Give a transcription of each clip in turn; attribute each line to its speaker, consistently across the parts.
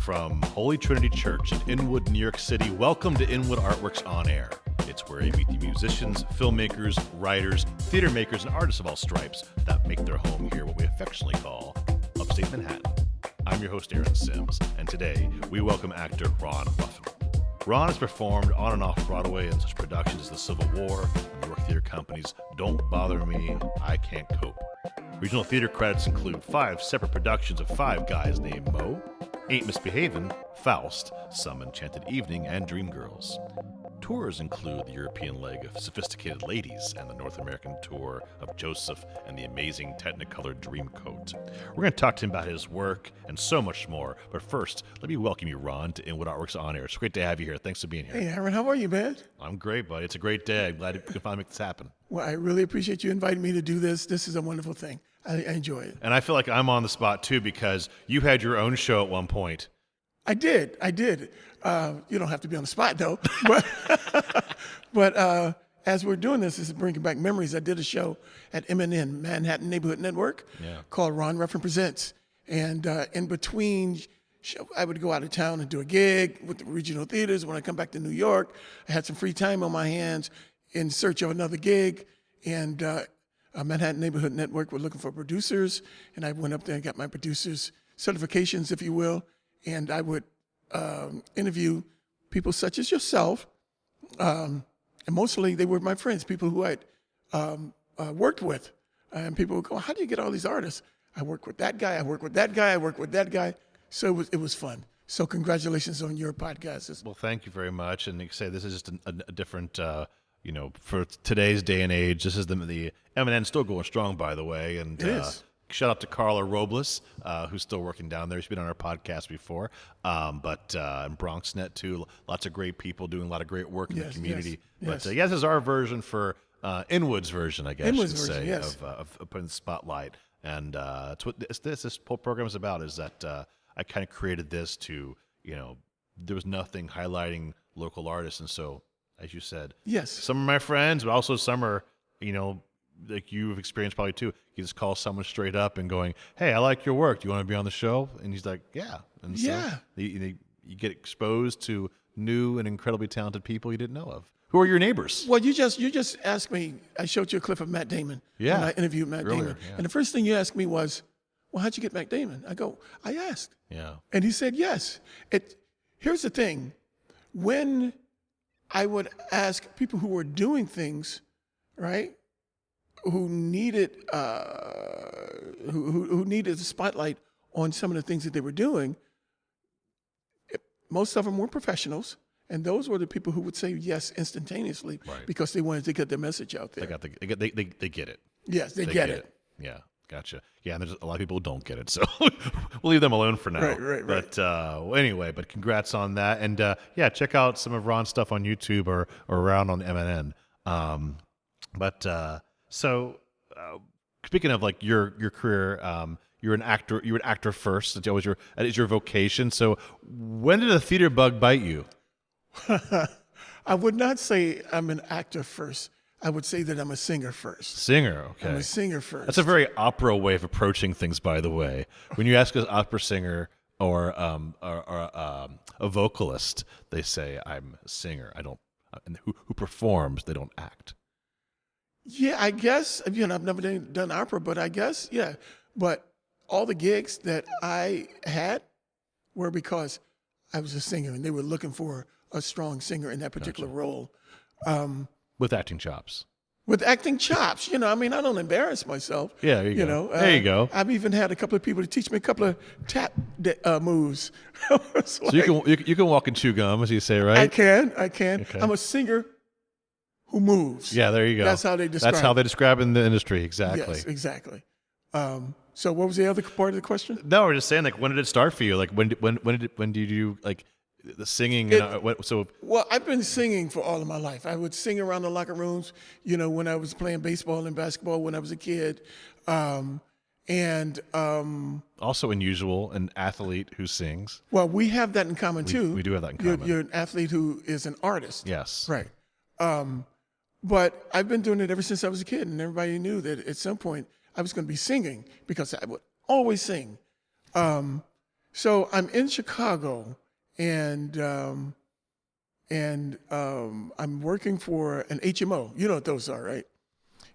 Speaker 1: from Holy Trinity Church in Inwood, New York City, welcome to Inwood Art Works On Air. It's where you meet the musicians, filmmakers, writers, theater makers, and artists of all stripes that make their home here, what we affectionately call Upstate Manhattan. I'm your host, Aaron Sims, and today we welcome actor Raun Ruffin. Raun has performed on and off Broadway in such productions as The Civil War and the York Theater Company's Don't Bother Me, I Can't Cope. Regional theater credits include 5 separate productions of Five Guys Named Moe, Ain't Misbehavin, Faust, Some Enchanted Evening, and Dreamgirls. Tours include the European leg of Sophisticated Ladies and the North American tour of Joseph and the Amazing Technicolor Dreamcoat. We're going to talk to him about his work and so much more, but first, let me welcome you, Raun, to Inwood Art Works On Air. It's great to have you here. Thanks for being here.
Speaker 2: Hey, Aaron, how are you, man?
Speaker 1: I'm great, buddy. It's a great day. I'm glad you could finally make this happen.
Speaker 2: Well, I really appreciate you inviting me to do this. This is a wonderful thing. I enjoy it.
Speaker 1: And I feel like I'm on the spot, too, because you had your own show at one point.
Speaker 2: I did. You don't have to be on the spot, though. But as we're doing this is bringing back memories. I did a show at MNN, Manhattan Neighborhood Network, called Raun Ruffin Presents. And in between, I would go out of town and do a gig with the regional theaters. When I come back to New York, I had some free time on my hands in search of another gig. And Manhattan Neighborhood Network were looking for producers. And I went up there and got my producers' certifications, if you will. And I would interview people such as yourself, and mostly they were my friends, people who I'd worked with. And people would go, how do you get all these artists? I work with that guy, I work with that guy, I work with that guy. So it was fun. So congratulations on your podcast.
Speaker 1: Well, thank you very much. And like I say, this is just a different, for today's day and age, this is the M&N still going strong, by the way. And
Speaker 2: it is.
Speaker 1: Shout out to Carla Robles, who's still working down there. She's been on our podcast before, but in BronxNet too. Lots of great people doing a lot of great work in the community.
Speaker 2: Yes.
Speaker 1: But this is our version for Inwood's version, I guess
Speaker 2: Inwood's
Speaker 1: you should
Speaker 2: version,
Speaker 1: say, of putting the spotlight. And that's what this whole program is about. Is that I kind of created this to there was nothing highlighting local artists, and so as you said,
Speaker 2: yes,
Speaker 1: some of my friends, but also some are like you've experienced probably too. You just call someone straight up and going, "Hey, I like your work. Do you want to be on the show?" And he's like, "Yeah." And so you get exposed to new and incredibly talented people you didn't know of. Who are your neighbors?
Speaker 2: Well, you just asked me. I showed you a clip of Matt Damon.
Speaker 1: Yeah,
Speaker 2: when I interviewed Matt Damon, and the first thing you asked me was, "Well, how'd you get Matt Damon?" I go, "I asked."
Speaker 1: Yeah,
Speaker 2: and he said yes. Here's the thing, when I would ask people who were doing things, right, who needed who needed the spotlight on some of the things that they were doing, most of them were professionals, and those were the people who would say yes instantaneously, because they wanted to get their message out there.
Speaker 1: They get it.
Speaker 2: Yes, they get it.
Speaker 1: Yeah, gotcha. Yeah, and there's a lot of people who don't get it, so we'll leave them alone for now.
Speaker 2: Right.
Speaker 1: But anyway, but congrats on that, and check out some of Raun's stuff on YouTube or around on MNN. So, speaking of like your career, you're an actor. You were an actor first. That is your vocation. So, when did the theater bug bite you?
Speaker 2: I would not say I'm an actor first. I would say that I'm a singer first.
Speaker 1: Singer, okay.
Speaker 2: I'm a singer first.
Speaker 1: That's a very opera way of approaching things, by the way. When you ask an opera singer or a vocalist, they say I'm a singer. I don't. And who performs? They don't act.
Speaker 2: Yeah, I guess, I've never done opera, but I guess, yeah. But all the gigs that I had were because I was a singer, and they were looking for a strong singer in that particular role.
Speaker 1: With acting chops.
Speaker 2: With acting chops, I don't embarrass myself.
Speaker 1: Yeah, there you go. There you go.
Speaker 2: I've even had a couple of people to teach me a couple of tap moves.
Speaker 1: So you can walk and chew gum, as you say, right?
Speaker 2: I can. Okay. I'm a singer who moves.
Speaker 1: Yeah, there you go.
Speaker 2: That's how they describe.
Speaker 1: That's how they describe in the industry, exactly.
Speaker 2: Yes, exactly. So what was the other part of the question?
Speaker 1: No, we're just saying, like, when did it start for you? Like, when did you like the singing?
Speaker 2: Well, I've been singing for all of my life. I would sing around the locker rooms, when I was playing baseball and basketball when I was a kid, and
Speaker 1: also unusual, an athlete who sings.
Speaker 2: Well, we have that in common too.
Speaker 1: We do have that in common.
Speaker 2: You're an athlete who is an artist.
Speaker 1: Yes.
Speaker 2: Right. But I've been doing it ever since I was a kid, and everybody knew that at some point I was going to be singing because I would always sing. So I'm in Chicago, and I'm working for an HMO. You know what those are, right?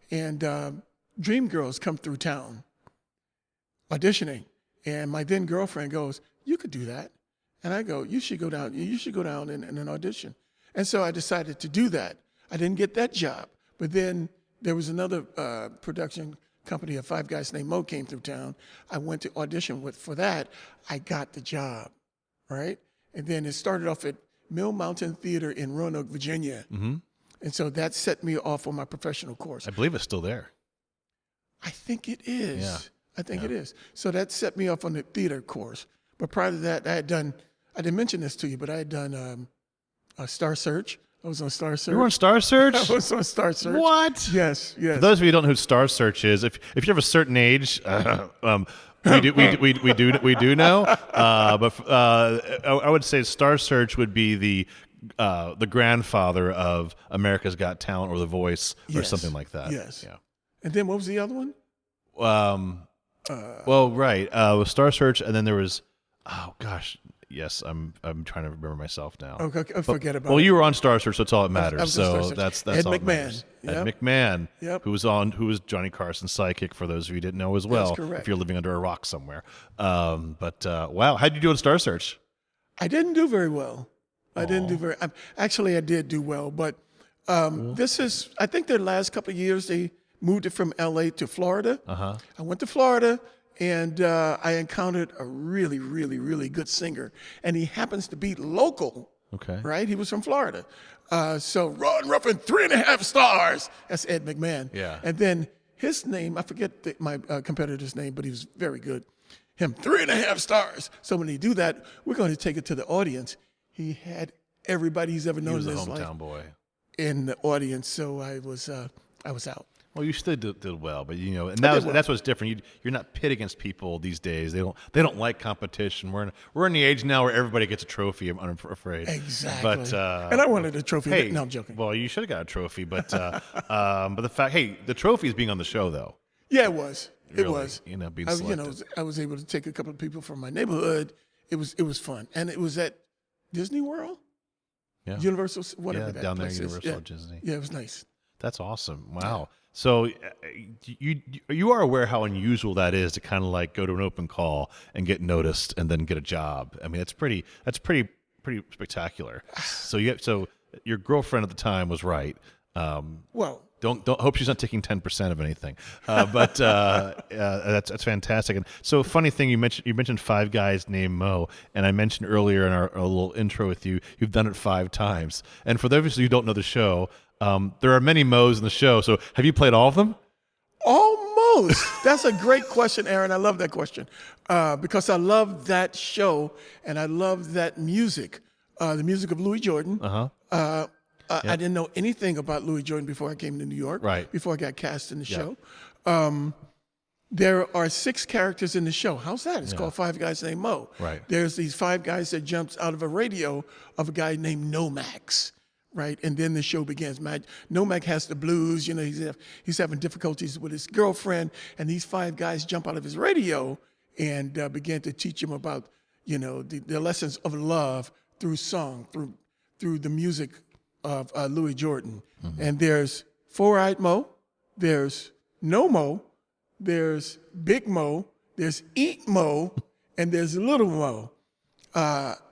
Speaker 2: And Dreamgirls come through town auditioning, and my then girlfriend goes, "You could do that," and I go, "You should go down. You should go down and an audition." And so I decided to do that. I didn't get that job, but then there was another production company, a Five Guys Named Moe, came through town. I went to audition for that. I got the job, right? And then it started off at Mill Mountain Theater in Roanoke, Virginia.
Speaker 1: Mm-hmm.
Speaker 2: And so that set me off on my professional course.
Speaker 1: I believe it's still there.
Speaker 2: I think it is.
Speaker 1: Yeah.
Speaker 2: I think it is. So that set me off on the theater course. But prior to that, I didn't mention this to you, but I had done a Star Search. I was on Star Search.
Speaker 1: You were on Star Search?
Speaker 2: I was on Star Search.
Speaker 1: What?
Speaker 2: Yes.
Speaker 1: For those of you who don't know who Star Search is, if you're of a certain age, we do know. But I would say Star Search would be the grandfather of America's Got Talent or The Voice or something like that.
Speaker 2: Yes.
Speaker 1: Yeah.
Speaker 2: And then what was the other one?
Speaker 1: Well, right. With Star Search, and then there was, oh gosh. Yes, I'm trying to remember myself now.
Speaker 2: Okay, forget about it.
Speaker 1: Well, you were on Star Search, so that's all that matters.
Speaker 2: I was on Star
Speaker 1: So
Speaker 2: Search.
Speaker 1: that's
Speaker 2: Ed
Speaker 1: all that
Speaker 2: McMahon.
Speaker 1: matters.
Speaker 2: Yep.
Speaker 1: Ed McMahon,
Speaker 2: Yep.
Speaker 1: who was Johnny Carson's sidekick, for those of you who didn't know as well.
Speaker 2: That's correct.
Speaker 1: If you're living under a rock somewhere. But wow, how did you do on Star Search?
Speaker 2: I didn't do very well. I did do well, but this is, I think their last couple of years, they moved it from LA to Florida.
Speaker 1: Uh-huh.
Speaker 2: I went to Florida, and I encountered a really, really, really good singer, and he happens to be local.
Speaker 1: Okay.
Speaker 2: Right? He was from Florida. So Raun Ruffin, 3.5 stars. That's Ed McMahon.
Speaker 1: Yeah.
Speaker 2: And then his name, I forget my competitor's name, but he was very good. Him, 3.5 stars. So when he do that, we're going to take it to the audience. He had everybody he's ever known in
Speaker 1: He was
Speaker 2: his
Speaker 1: a
Speaker 2: life
Speaker 1: hometown boy.
Speaker 2: in the audience. So I was out.
Speaker 1: Well, you still did well, but and that's what's different. You're not pit against people these days. They don't like competition. We're in the age now where everybody gets a trophy. I'm afraid.
Speaker 2: Exactly.
Speaker 1: But
Speaker 2: and I wanted a trophy.
Speaker 1: Hey,
Speaker 2: no, I'm joking.
Speaker 1: Well, you should have got a trophy, but the fact, the trophy is being on the show, though.
Speaker 2: Yeah, it was.
Speaker 1: Really,
Speaker 2: it was.
Speaker 1: Being selected.
Speaker 2: I was able to take a couple of people from my neighborhood. It was fun, and it was at Disney World, Universal, whatever that
Speaker 1: down there,
Speaker 2: place is.
Speaker 1: Universal Disney.
Speaker 2: Yeah, it was nice.
Speaker 1: That's awesome. Wow. So you are aware how unusual that is to kind of like go to an open call and get noticed and then get a job. I mean, that's pretty spectacular. So your girlfriend at the time was right.
Speaker 2: Well,
Speaker 1: don't hope she's not taking 10% of anything. But that's fantastic. And so, funny thing, you mentioned Five Guys Named Moe, and I mentioned earlier in our little intro with you, you've done it 5 times. And for those of you who don't know the show, there are many Moes in the show. So, have you played all of them?
Speaker 2: Almost. That's a great question, Aaron. I love that question because I love that show and I love that music, the music of Louis Jordan.
Speaker 1: Uh-huh.
Speaker 2: I didn't know anything about Louis Jordan before I came to New York,
Speaker 1: right?
Speaker 2: Before I got cast in the show. There are 6 characters in the show. How's that? It's called Five Guys Named Moe.
Speaker 1: Right.
Speaker 2: There's these 5 guys that jumps out of a radio of a guy named Nomax, right? And then the show begins. Nomax has the blues. He's having difficulties with his girlfriend, and these 5 guys jump out of his radio and begin to teach him about, the lessons of love through song, through the music of Louis Jordan. Mm-hmm. And there's Four-Eyed Moe, there's No Moe, there's Big Moe, there's Eat Moe, and there's Little Moe.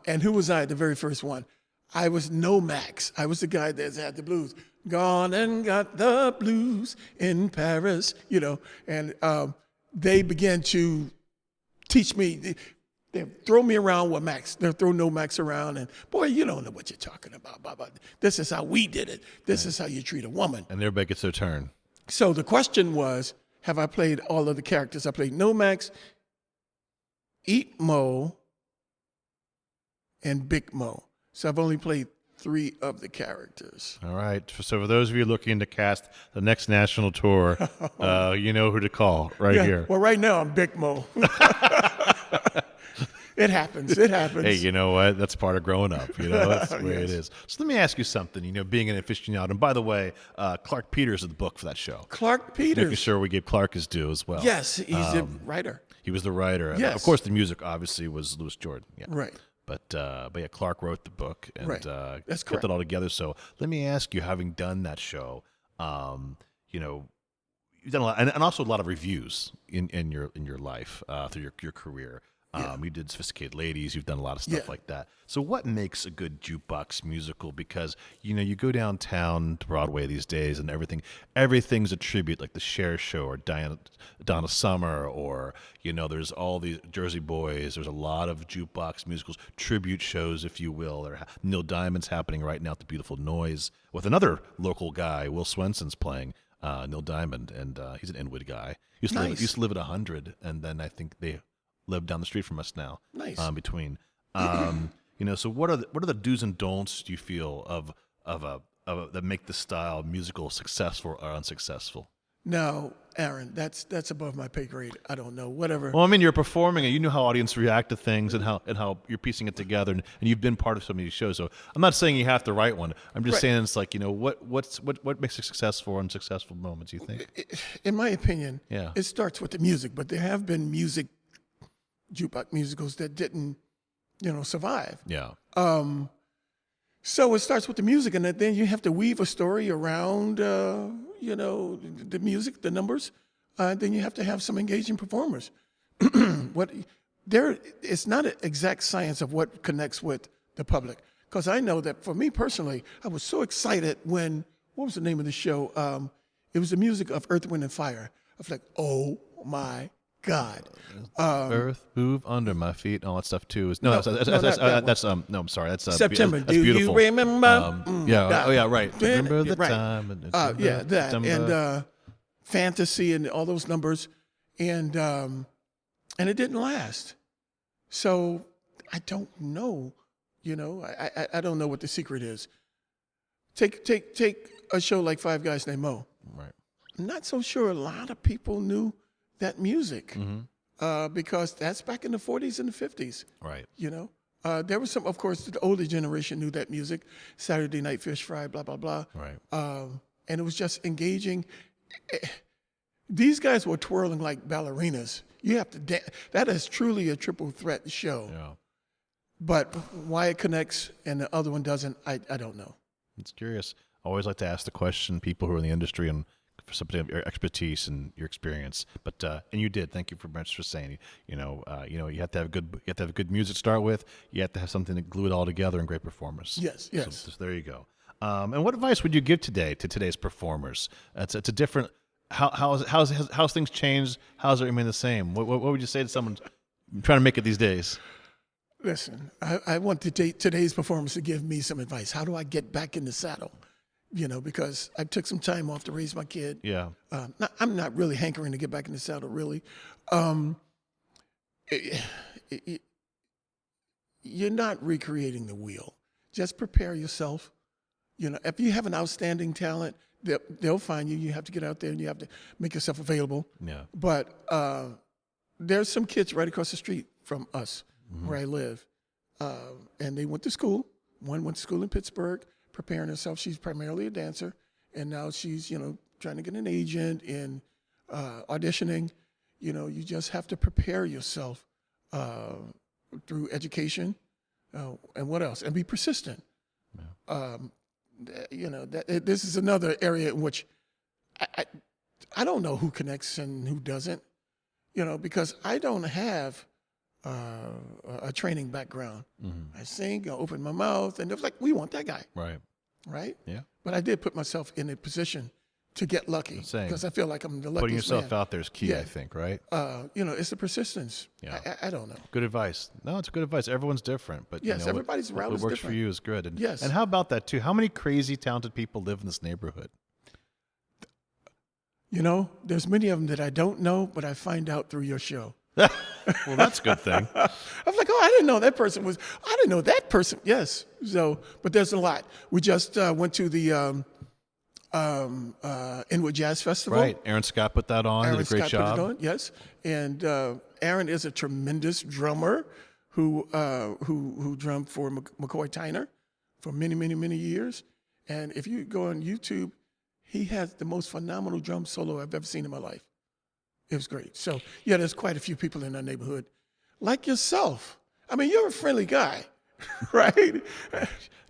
Speaker 2: And who was I, the very first one? I was Nomax. I was the guy that had the blues. Gone and got the blues in Paris, And they began to teach me. They throw me around with Max. They'll throw Nomax around, and boy, you don't know what you're talking about. This is how we did it. This is how you treat a woman.
Speaker 1: And everybody gets their turn.
Speaker 2: So the question was, have I played all of the characters? I played Nomax, Eat Moe, and Big Moe. So I've only played 3 of the characters.
Speaker 1: All right. So for those of you looking to cast the next national tour, you know who to call here.
Speaker 2: Well, right now I'm Big Moe. It happens.
Speaker 1: Hey, you know what? That's part of growing up. That's the way it is. So let me ask you something. Being an aficionado, and by the way, Clark Peters is the book for that show.
Speaker 2: Clark Peters.
Speaker 1: Making sure we give Clark his due as well.
Speaker 2: Yes, he's a writer.
Speaker 1: He He was the writer.
Speaker 2: Yes.
Speaker 1: Of course, the music obviously was Louis Jordan. Yeah.
Speaker 2: Right.
Speaker 1: But yeah, Clark wrote the book and
Speaker 2: Right. That's
Speaker 1: kept
Speaker 2: correct.
Speaker 1: it all together. So let me ask you, having done that show, you know, you've done a lot, and also a lot of reviews in your life through your career. You did Sophisticated Ladies. You've done a lot of stuff like that. So what makes a good jukebox musical? Because, you go downtown to Broadway these days and everything's a tribute, like the Cher Show or Donna Summer, or, there's all these Jersey Boys. There's a lot of jukebox musicals, tribute shows, if you will. Or Neil Diamond's happening right now at the Beautiful Noise with another local guy. Will Swenson's playing Neil Diamond, and he's an Inwood guy. Used to live at 100, and then I think they live down the street from us now.
Speaker 2: Nice.
Speaker 1: Between, so what are the do's and don'ts, do you feel, of that make the style musical successful or unsuccessful?
Speaker 2: Now, Aaron, that's above my pay grade. I don't know. Whatever.
Speaker 1: Well, I mean, you're performing and you know how audience react to things and how you're piecing it together, and you've been part of so many shows. So I'm not saying you have to write one. I'm just saying it's like, what makes a successful or unsuccessful moment, do you think?
Speaker 2: In my opinion,
Speaker 1: Yeah.
Speaker 2: it starts with the music, but there have been jukebox musicals that didn't, survive.
Speaker 1: Yeah.
Speaker 2: So it starts with the music, and then you have to weave a story around, the music, the numbers. Then you have to have some engaging performers. It's not an exact science of what connects with the public. Because I know that for me personally, I was so excited when, what was the name of the show? It was the music of Earth, Wind, and Fire. I was like, oh my God.
Speaker 1: Earth move under my feet, all that stuff too. I'm sorry, that's
Speaker 2: September.
Speaker 1: That's
Speaker 2: Do
Speaker 1: beautiful.
Speaker 2: you remember?
Speaker 1: Right. Remember the
Speaker 2: right.
Speaker 1: time.
Speaker 2: That
Speaker 1: September.
Speaker 2: and fantasy and all those numbers, and it didn't last. So I don't know. I don't know what the secret is. Take a show like Five Guys Named Moe.
Speaker 1: Right.
Speaker 2: I'm not so sure a lot of people knew that music, because that's back in the 40s and the 50s.
Speaker 1: Right.
Speaker 2: There was some, of course, the older generation knew that music, Saturday Night Fish Fry, blah, blah, blah.
Speaker 1: Right.
Speaker 2: And it was just engaging. These guys were twirling like ballerinas. You have to dance. That is truly a triple threat show.
Speaker 1: Yeah.
Speaker 2: But why it connects and the other one doesn't, I don't know.
Speaker 1: It's curious. I always like to ask the question, people who are in the industry, and for some of your expertise and your experience, but and you did. Thank you very much for saying. You have to have good music to start with. You have to have something to glue it all together, and great performers.
Speaker 2: Yes.
Speaker 1: So there you go. And what advice would you give to today's performers? It's a different. How's things changed? How's it remain the same? What would you say to someone trying to make it these days?
Speaker 2: Listen, I want today's performers to give me some advice. How do I get back in the saddle? Because I took some time off to raise my kid.
Speaker 1: Yeah.
Speaker 2: I'm not really hankering to get back in the saddle, really. You're not recreating the wheel. Just prepare yourself. If you have an outstanding talent, they'll find you. You have to get out there and you have to make yourself available.
Speaker 1: Yeah.
Speaker 2: But there's some kids right across the street from us, where I live, and they went to school. One went to school in Pittsburgh, preparing herself. She's primarily a dancer, and now she's, trying to get an agent and auditioning. You just have to prepare yourself through education, and what else? And be persistent. Yeah. This is another area in which I don't know who connects and who doesn't, because I don't have a training background. I sing, I open my mouth, and they're like, we want that guy. Right? Yeah. But I did put myself in a position to get lucky, because I feel like I'm the luckiest
Speaker 1: Putting yourself
Speaker 2: man.
Speaker 1: out there is key, I think, right?
Speaker 2: It's the persistence. Yeah. I don't know.
Speaker 1: Good advice. No, it's good advice. Everyone's different, but
Speaker 2: yes, everybody's route is different.
Speaker 1: What works for you is good. And,
Speaker 2: yes.
Speaker 1: And how about that too? How many crazy, talented people live in this neighborhood?
Speaker 2: There's many of them that I don't know, but I find out through your show.
Speaker 1: Well, that's a good thing.
Speaker 2: I'm like, I didn't know that person was. I didn't know that person. Yes. So, but there's a lot. We just went to the Inwood Jazz Festival.
Speaker 1: Right. Aaron Scott put that on. Did a great job.
Speaker 2: Put it on, yes. And Aaron is a tremendous drummer who drummed for McCoy Tyner for many, many, many years. And if you go on YouTube, he has the most phenomenal drum solo I've ever seen in my life. It was great. So yeah, there's quite a few people in our neighborhood, like yourself. I mean, you're a friendly guy, right?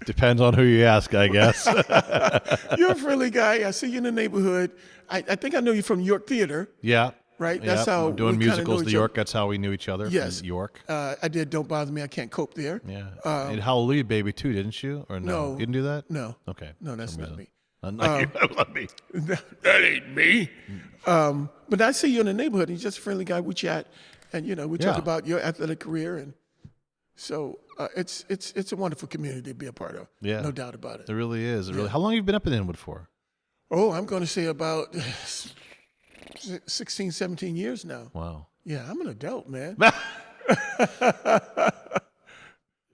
Speaker 1: Depends on who you ask, I guess.
Speaker 2: You're a friendly guy. I see you in the neighborhood. I think I know you from York Theater.
Speaker 1: Yeah.
Speaker 2: Right? That's how
Speaker 1: we're doing
Speaker 2: we kinda
Speaker 1: musicals
Speaker 2: know
Speaker 1: to
Speaker 2: each
Speaker 1: York.
Speaker 2: other.
Speaker 1: That's how we knew each other.
Speaker 2: Yes.
Speaker 1: From York.
Speaker 2: I did Don't Bother Me, I Can't Cope there.
Speaker 1: Yeah. And Hallelujah Baby too, didn't you? Or no?
Speaker 2: No.
Speaker 1: You didn't do that?
Speaker 2: No.
Speaker 1: Okay.
Speaker 2: No, that's not me.
Speaker 1: Not you. That was not me.
Speaker 2: That ain't me. But I see you in the neighborhood. And you're just a friendly guy. We chat, and we talk
Speaker 1: Yeah.
Speaker 2: about your athletic career, and so it's a wonderful community to be a part of.
Speaker 1: Yeah.
Speaker 2: No doubt about it.
Speaker 1: It really is. It really. How long have you been up in Inwood for?
Speaker 2: Oh, I'm going to say about 16, 17 years now.
Speaker 1: Wow.
Speaker 2: Yeah, I'm an adult, man.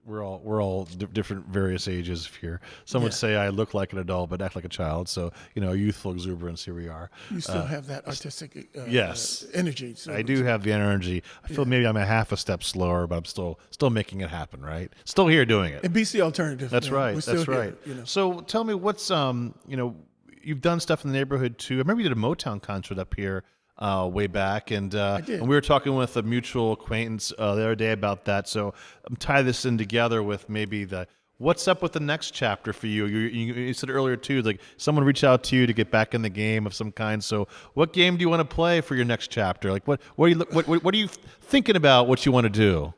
Speaker 1: We're all different, various ages here. Some would say I look like an adult but act like a child. So youthful exuberance. Here we are.
Speaker 2: You still have that artistic
Speaker 1: yes.
Speaker 2: Energy. So
Speaker 1: I do have the energy. I feel maybe I'm a half a step slower, but I'm still making it happen. Right? Still here doing it.
Speaker 2: And beats the alternative.
Speaker 1: That's
Speaker 2: man.
Speaker 1: right.
Speaker 2: We're still
Speaker 1: That's right.
Speaker 2: here,
Speaker 1: So tell me, what's you've done stuff in the neighborhood too. I remember you did a Motown concert up here way back, and
Speaker 2: did.
Speaker 1: and we were talking with a mutual acquaintance the other day about that. So tie this in together with maybe what's up with the next chapter for you. You said earlier too, like someone reached out to you to get back in the game of some kind. So what game do you want to play for your next chapter? Like what are you thinking about? What you want to do?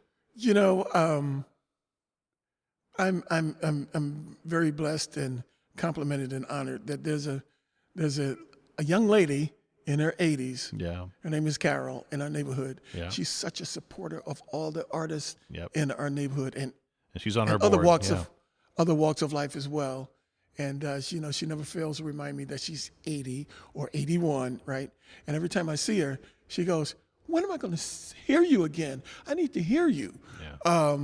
Speaker 2: I'm very blessed and complimented and honored that there's a young lady in her 80s.
Speaker 1: Yeah.
Speaker 2: Her name is Carol in our neighborhood.
Speaker 1: Yeah.
Speaker 2: She's such a supporter of all the artists
Speaker 1: Yep.
Speaker 2: in our neighborhood and
Speaker 1: she's on her board.
Speaker 2: other walks of life as well. And she never fails to remind me that she's 80 or 81, right? And every time I see her, she goes, "When am I going to hear you again? I need to hear you."
Speaker 1: Yeah.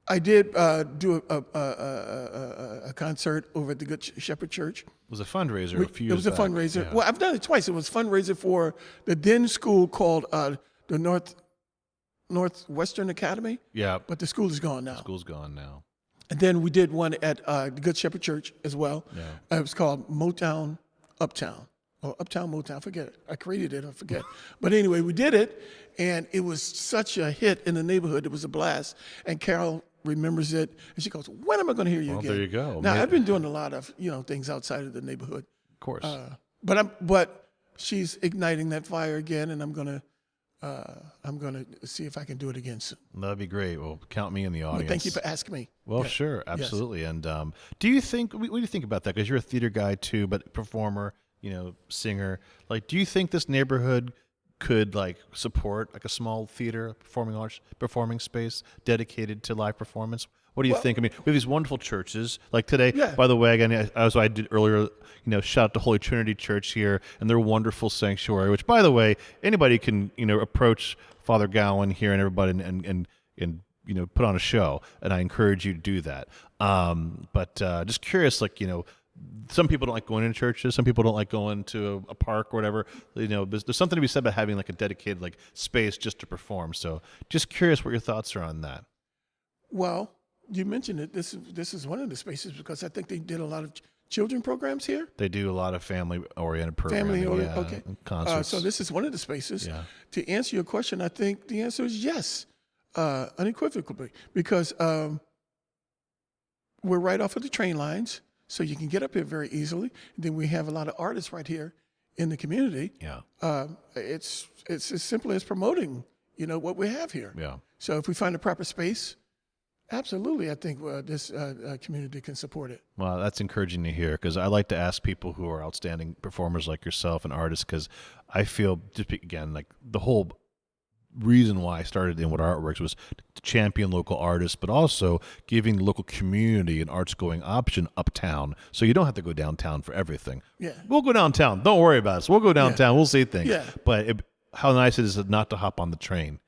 Speaker 2: I did do a concert over at the Good Shepherd Church.
Speaker 1: It was a fundraiser a few years
Speaker 2: It was a
Speaker 1: back.
Speaker 2: fundraiser.
Speaker 1: Yeah.
Speaker 2: Well, I've done it twice. It was a fundraiser for the then school called the Northwestern Academy.
Speaker 1: Yeah.
Speaker 2: But the school is gone now.
Speaker 1: School's gone now.
Speaker 2: And then we did one at the Good Shepherd Church as well.
Speaker 1: Yeah.
Speaker 2: It was called Motown Uptown. Or Uptown Motown, I forget it. I created it, I forget. But anyway, we did it, and it was such a hit in the neighborhood. It was a blast. And Carol remembers it, and she goes, "When am I going to hear you again?"
Speaker 1: There you go.
Speaker 2: Now, I've been doing a lot of things outside of the neighborhood.
Speaker 1: Of course.
Speaker 2: But she's igniting that fire again, and I'm gonna see if I can do it again soon.
Speaker 1: That'd be great. Well, count me in the audience.
Speaker 2: Well, thank you for asking me.
Speaker 1: Well,
Speaker 2: Yeah.
Speaker 1: sure, absolutely. Yes. And do you think? What do you think about that? Because you're a theater guy too, but performer, singer. Like, do you think this neighborhood could support a small theater, performing space dedicated to live performance? What do you think? I mean, we have these wonderful churches. Like today, by the way, again, as I did earlier, shout out to Holy Trinity Church here and their wonderful sanctuary. Which, by the way, anybody can approach Father Gowan here and everybody and put on a show, and I encourage you to do that. But just curious, some people don't like going into churches. Some people don't like going to a park or whatever. There's something to be said about having a dedicated space just to perform. So, just curious what your thoughts are on that.
Speaker 2: Well, you mentioned it. This is one of the spaces because I think they did a lot of children programs here.
Speaker 1: They do a lot of family-oriented programming.
Speaker 2: Okay.
Speaker 1: Concerts.
Speaker 2: So this is one of the spaces.
Speaker 1: Yeah.
Speaker 2: To answer your question, I think the answer is yes, unequivocally, because we're right off of the train lines, so you can get up here very easily. Then we have a lot of artists right here in the community.
Speaker 1: Yeah.
Speaker 2: It's as simple as promoting, what we have here.
Speaker 1: Yeah.
Speaker 2: So if we find a proper space, absolutely, I think this community can support it.
Speaker 1: Well, that's encouraging to hear because I like to ask people who are outstanding performers like yourself and artists because I feel, just again, the whole reason why I started Inwood Art Works was to champion local artists, but also giving the local community an arts-going option uptown so you don't have to go downtown for everything.
Speaker 2: Yeah.
Speaker 1: We'll go downtown. Don't worry about us. We'll go downtown. Yeah. We'll see things.
Speaker 2: Yeah.
Speaker 1: But how nice it is not to hop on the train.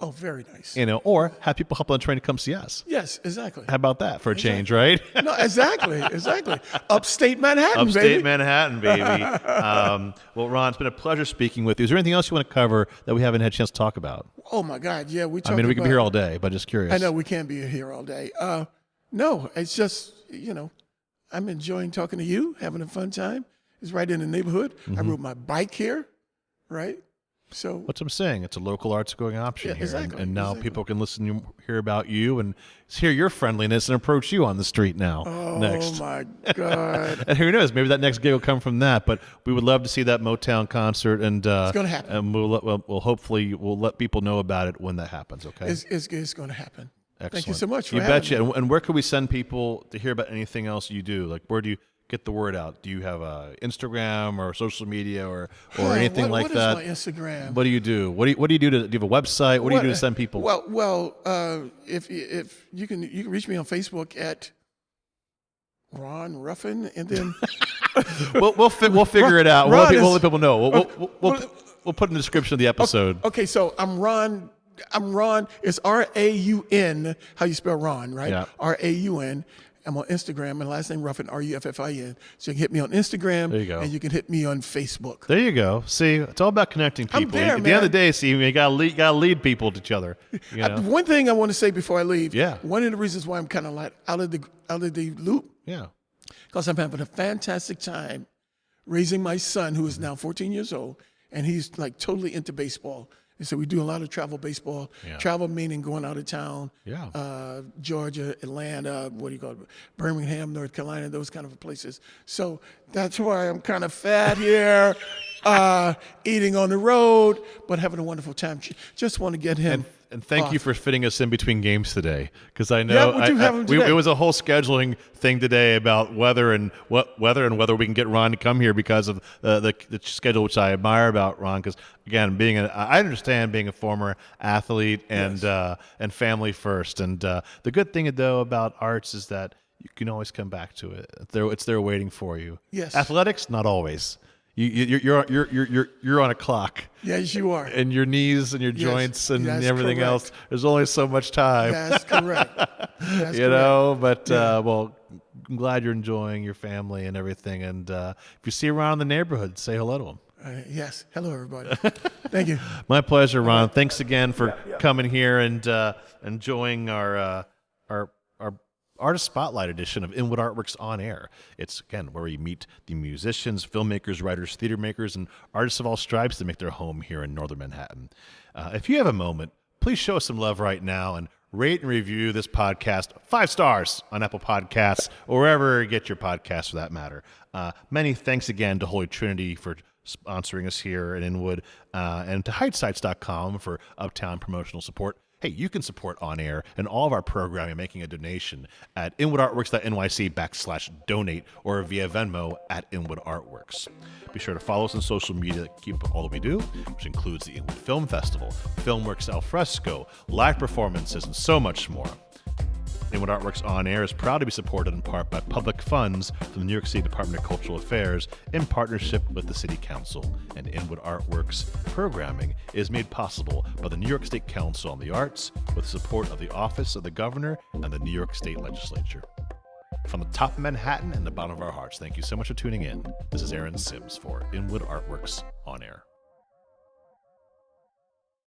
Speaker 2: Oh, very nice.
Speaker 1: Or have people hop on the train to come see us.
Speaker 2: Yes, exactly.
Speaker 1: How about that for a change, right?
Speaker 2: No, exactly. Upstate Manhattan, baby.
Speaker 1: Upstate Manhattan, baby. Well, Ron, it's been a pleasure speaking with you. Is there anything else you want to cover that we haven't had a chance to talk about?
Speaker 2: Oh, my God, yeah. We
Speaker 1: could be here all day, but just curious.
Speaker 2: I know, we can't be here all day. No, it's just, I'm enjoying talking to you, having a fun time. It's right in the neighborhood. Mm-hmm. I rode my bike here, right? So
Speaker 1: What's I'm saying? It's a local arts going option here,
Speaker 2: exactly,
Speaker 1: and now
Speaker 2: exactly.
Speaker 1: people can hear about you, and hear your friendliness, and approach you on the street now. Next,
Speaker 2: oh my God,
Speaker 1: and who knows? Maybe that next gig will come from that. But we would love to see that Motown concert, and
Speaker 2: it's going to happen.
Speaker 1: and we'll hopefully let people know about it when that happens. Okay.
Speaker 2: It's going to happen.
Speaker 1: Excellent.
Speaker 2: Thank you so much for
Speaker 1: You
Speaker 2: having
Speaker 1: betcha.
Speaker 2: me.
Speaker 1: And where could we send people to hear about anything else you do? Like, where do you get the word out? Do you have a Instagram or social media or anything like that?
Speaker 2: What is my Instagram?
Speaker 1: What do you do? What do you do do you have a website? What do you do to send people?
Speaker 2: Well, if you can reach me on Facebook at Raun Ruffin, and then
Speaker 1: we'll figure it out. We'll let people know. We'll put in the description of the episode.
Speaker 2: Okay, so I'm Raun. It's Raun. How you spell Raun, right?
Speaker 1: Yeah.
Speaker 2: Raun. I'm on Instagram. My last name Ruffin, Ruffin. So you can hit me on Instagram.
Speaker 1: There you go.
Speaker 2: And you can hit me on Facebook.
Speaker 1: There you go. See, it's all about connecting people.
Speaker 2: I'm there,
Speaker 1: At the end of the day, see, you gotta lead people to each other. You know?
Speaker 2: One thing I want to say before I leave.
Speaker 1: Yeah.
Speaker 2: One of the reasons why I'm kind of like out of the loop,
Speaker 1: Yeah.
Speaker 2: because I'm having a fantastic time raising my son, who is now 14 years old, and he's like totally into baseball. And so we do a lot of travel baseball.
Speaker 1: Yeah.
Speaker 2: Travel meaning going out of town.
Speaker 1: Yeah.
Speaker 2: Georgia, Atlanta, Birmingham, North Carolina, those kind of places. So that's why I'm kind of fat here, eating on the road, but having a wonderful time. Just want to get him.
Speaker 1: And thank you for fitting us in between games today, because I know
Speaker 2: Yeah, we do have 'em today.
Speaker 1: it was a whole scheduling thing today about whether and whether we can get Ron to come here because of the schedule, which I admire about Ron. Because again, I understand being a former athlete and and family first. And the good thing though about arts is that you can always come back to it. It's there waiting for you.
Speaker 2: Yes.
Speaker 1: Athletics, not always. You're on a clock.
Speaker 2: Yes, you are.
Speaker 1: And your knees and your joints and
Speaker 2: that's
Speaker 1: everything
Speaker 2: correct.
Speaker 1: else. There's only so much time.
Speaker 2: That's correct. That's
Speaker 1: you know, but well, I'm glad you're enjoying your family and everything. And if you see around in the neighborhood, say hello to them.
Speaker 2: Yes. Hello, everybody. Thank you.
Speaker 1: My pleasure, Ron. Thanks again for coming here and enjoying our Artist Spotlight edition of Inwood Art Works On Air. It's, again, where we meet the musicians, filmmakers, writers, theater makers, and artists of all stripes that make their home here in northern Manhattan. If you have a moment, please show us some love right now and rate and review this podcast 5 stars on Apple Podcasts or wherever you get your podcasts for that matter. Many thanks again to Holy Trinity for sponsoring us here in Inwood and to HeightSites.com for uptown promotional support. Hey, you can support On Air and all of our programming making a donation at inwoodartworks.nyc/donate or via Venmo at Inwood Artworks. Be sure to follow us on social media to keep up all that we do, which includes the Inwood Film Festival, Filmworks Al Fresco, live performances, and so much more. Inwood Artworks On Air is proud to be supported in part by public funds from the New York City Department of Cultural Affairs in partnership with the City Council. And Inwood Artworks programming is made possible by the New York State Council on the Arts with support of the Office of the Governor and the New York State Legislature. From the top of Manhattan and the bottom of our hearts, thank you so much for tuning in. This is Aaron Sims for Inwood Artworks On Air.